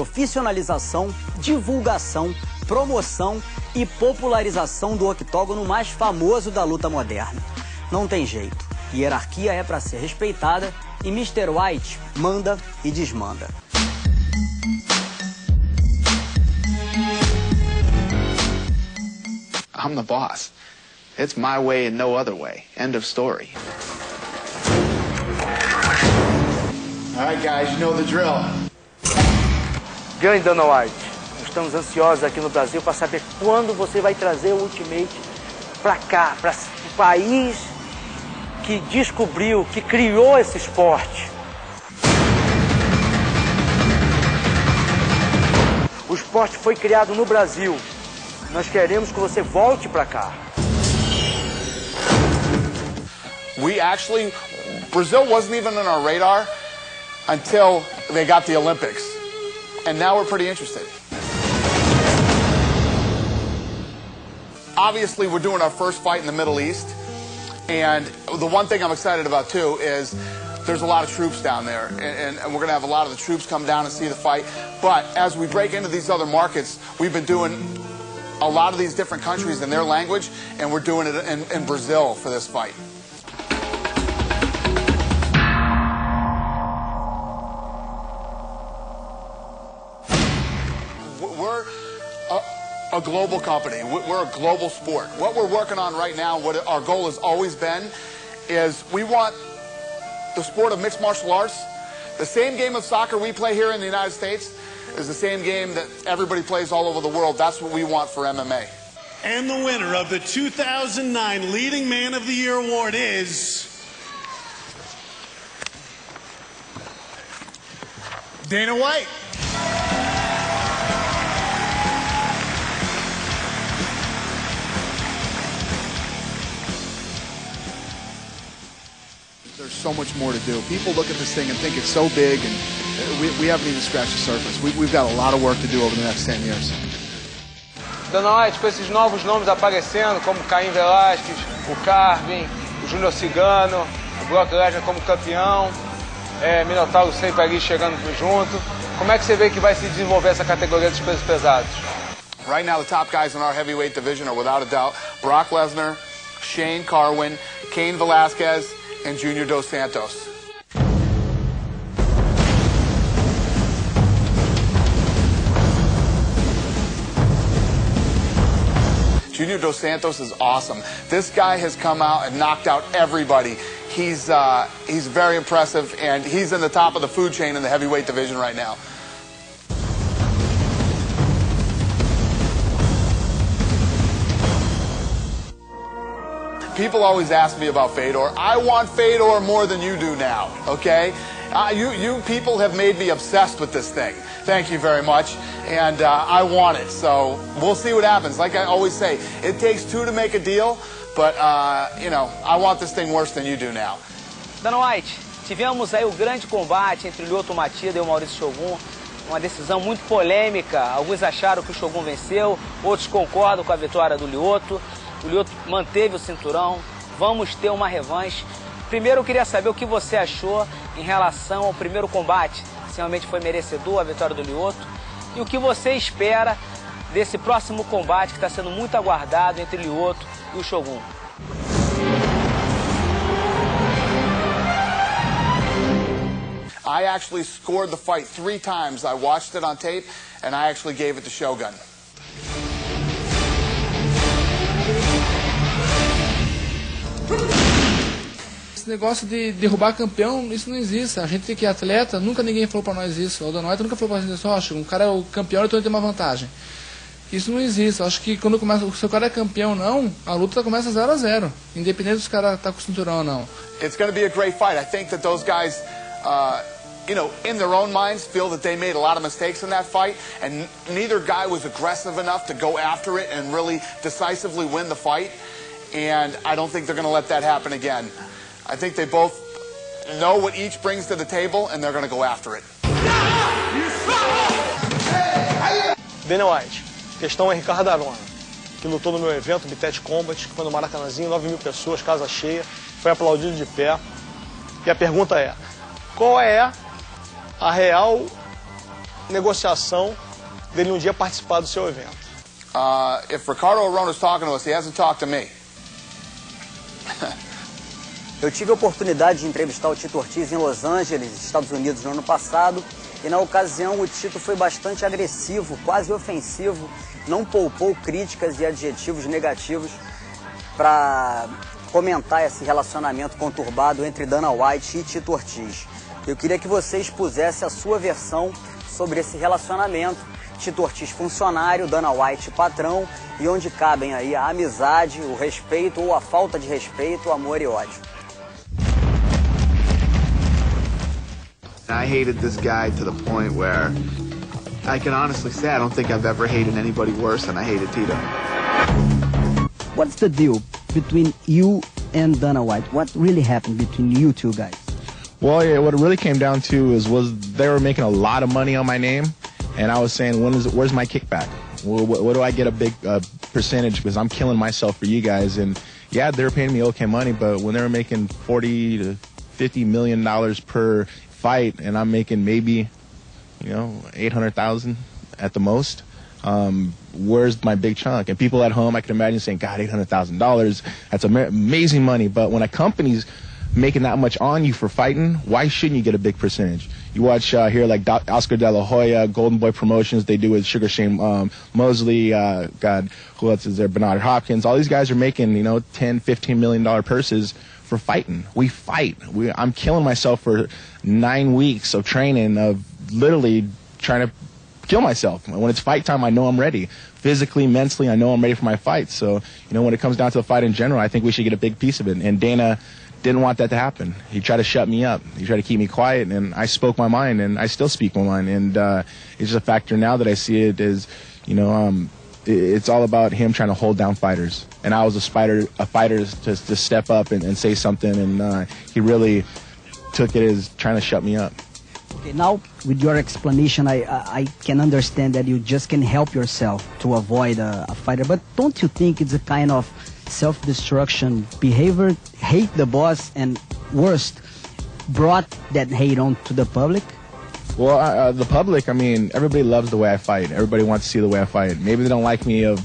Profissionalização, divulgação, promoção e popularização do octógono mais famoso da luta moderna. Não tem jeito, hierarquia é para ser respeitada e Mr. White manda e desmanda. I'm the boss. It's my way and no other way. End of story. All right, guys, you know the drill. Grande Dana White, estamos ansiosos aqui no Brasil para saber quando você vai trazer o Ultimate para cá, para o país que descobriu, que criou esse esporte. O esporte foi criado no Brasil. Nós queremos que você volte para cá. Brazil wasn't even on our radar until they got the Olympics. And now we're pretty interested. Obviously, we're doing our first fight in the Middle East. And the one thing I'm excited about, too, is there's a lot of troops down there. And we're going to have a lot of the troops come down and see the fight. But as we break into these other markets, we've been doing a lot of these different countries in their language, and we're doing it in Brazil for this fight. We're a global company. We're a global sport. What we're working on right now, what our goal has always been, is we want the sport of mixed martial arts. The same game of soccer we play here in the United States is the same game that everybody plays all over the world. That's what we want for MMA. And the winner of the 2009 Leading Man of the Year award is Dana White. There's so much more to do. People look at this thing and think it's so big, and we haven't even scratched the surface. We've got a lot of work to do over the next 10 years. Dana White, com esses novos nomes aparecendo, como Caim Velasquez, o Carvin, o Júnior Cigano, o Brock Lesnar como campeão, Minotauro sempre ali chegando junto. Como é que você vê que vai se desenvolver essa categoria dos pesos pesados? Right now, the top guys in our heavyweight division are, without a doubt, Brock Lesnar, Shane Carwin, Cain Velasquez, and Junior Dos Santos. Junior Dos Santos is awesome. This guy has come out and knocked out everybody. He's very impressive, and he's in the top of the food chain in the heavyweight division right now. People always ask me about Fedor. I want Fedor more than you do now, okay? You people have made me obsessed with this thing. Thank you very much, and I want it, so we'll see what happens. Like I always say, it takes two to make a deal, but, you know, I want this thing worse than you do now. Dana White, tivemos aí o grande combate entre o Lyoto Machida e o Maurício Shogun, uma decisão muito polêmica. Alguns acharam que o Shogun venceu, outros concordam com a vitória do Lyoto. O Lyoto manteve o cinturão, vamos ter uma revanche. Primeiro eu queria saber o que você achou em relação ao primeiro combate, se realmente foi merecedor a vitória do Lyoto, e o que você espera desse próximo combate que está sendo muito aguardado entre o Lyoto e o Shogun. I actually scored the fight 3 times. I watched it on tape, and I actually gave it to Shogun. Esse negócio de derrubar campeão, isso não existe. A gente que é atleta, nunca ninguém falou pra nós isso. O Dana White nunca falou pra gente isso. Um cara é o campeão, então ele tem uma vantagem. Isso não existe. Eu acho que quando começa, se o cara é campeão ou não, a luta começa 0 a 0, independente dos caras estar com o cinturão ou não. It's going to be a great fight. I think that those guys, you know, in their own minds, feel that they made a lot of mistakes in that fight, and neither guy was aggressive enough to go after it and really decisively win the fight. And I don't think they're going to let that happen again. I think they both know what each brings to the table, and they're going to go after it. Dana White, questão é Ricardo Arona, que lutou no meu evento, Bate-Papo, que foi no Maracanãzinho, 9.000 pessoas, casa cheia, foi aplaudido de pé. E a pergunta é, qual é a real negociação dele um dia participar do seu evento. If Ricardo Arrona's talking to us, he hasn't talked to me. Eu tive a oportunidade de entrevistar o Tito Ortiz em Los Angeles, Estados Unidos, no ano passado, e na ocasião o Tito foi bastante agressivo, quase ofensivo, não poupou críticas e adjetivos negativos para comentar esse relacionamento conturbado entre Dana White e Tito Ortiz. Eu queria que você expusesse a sua versão sobre esse relacionamento, Tito Ortiz funcionário, Dana White patrão, e onde cabem aí a amizade, o respeito ou a falta de respeito, o amor e ódio. I hated this guy to the point where I can honestly say I don't think I've ever hated anybody worse than I hated Tito. What's the deal between you and Dana White? What really happened between you two guys? Well, yeah, what it really came down to was they were making a lot of money on my name, and I was saying, where's my kickback? What do I get a big percentage, because I'm killing myself for you guys? And yeah, they were paying me okay money, but when they were making $40 to $50 million per fight, and I'm making maybe, $800,000 at the most, where's my big chunk? And people at home, I can imagine saying, God, $800,000, that's amazing money. But when a company's making that much on you for fighting, why shouldn't you get a big percentage? You watch here like Oscar De La Hoya, Golden Boy Promotions, they do with Sugar Shane Mosley, who else is there, Bernard Hopkins. All these guys are making, $10, $15 million purses for fighting. We fight. I'm killing myself for 9 weeks of training, of literally trying to kill myself. When it's fight time, I know I'm ready. Physically, mentally, I know I'm ready for my fight. So, when it comes down to the fight in general, I think we should get a big piece of it. And Dana didn't want that to happen. He tried to shut me up. He tried to keep me quiet, and I spoke my mind, and I still speak my mind. And it's just a factor now that I see it as, it's all about him trying to hold down fighters. And I was a fighter to step up and say something, and he really took it as trying to shut me up. Okay, now with your explanation, I can understand that you just can help yourself to avoid a fighter. But don't you think it's a kind of self-destruction behavior? Hate the boss, and worst, brought that hate on to the public? Well, the public, everybody loves the way I fight. Everybody wants to see the way I fight. Maybe they don't like me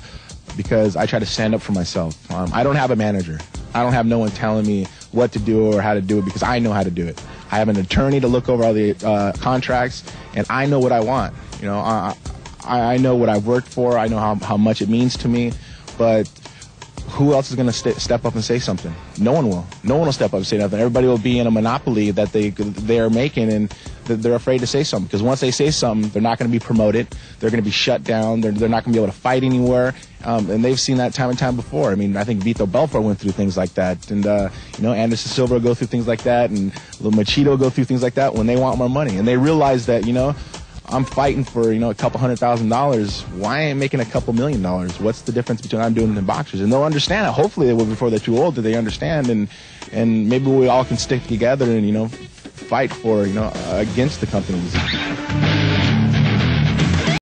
because I try to stand up for myself. I don't have a manager. I don't have no one telling me what to do or how to do it, because I know how to do it. I have an attorney to look over all the contracts, and I know what I want. I know what I've worked for. I know how much it means to me. But who else is going to step up and say something? No one will. No one will step up and say nothing. Everybody will be in a monopoly that they are making, and they're afraid to say something, because once they say something, they're not going to be promoted. They're going to be shut down. They're not going to be able to fight anywhere. And they've seen that time and time before. I think Vito Belfort went through things like that, and Anderson Silva will go through things like that, and Machito will go through things like that when they want more money, and they realize that I'm fighting for a couple $100,000. Why ain't making a couple $1 million? What's the difference between I'm doing it and boxers? And they'll understand it. Hopefully they will before they're too old, that they understand, and maybe we all can stick together and fight for against the companies.